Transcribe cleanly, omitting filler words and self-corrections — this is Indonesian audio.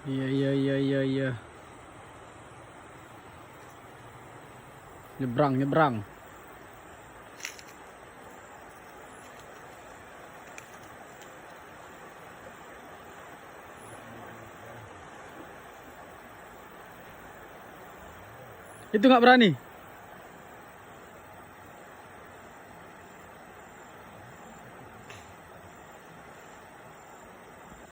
Iya, iya, iya, iya, iya. Nyebrang, nyebrang. Itu nggak berani.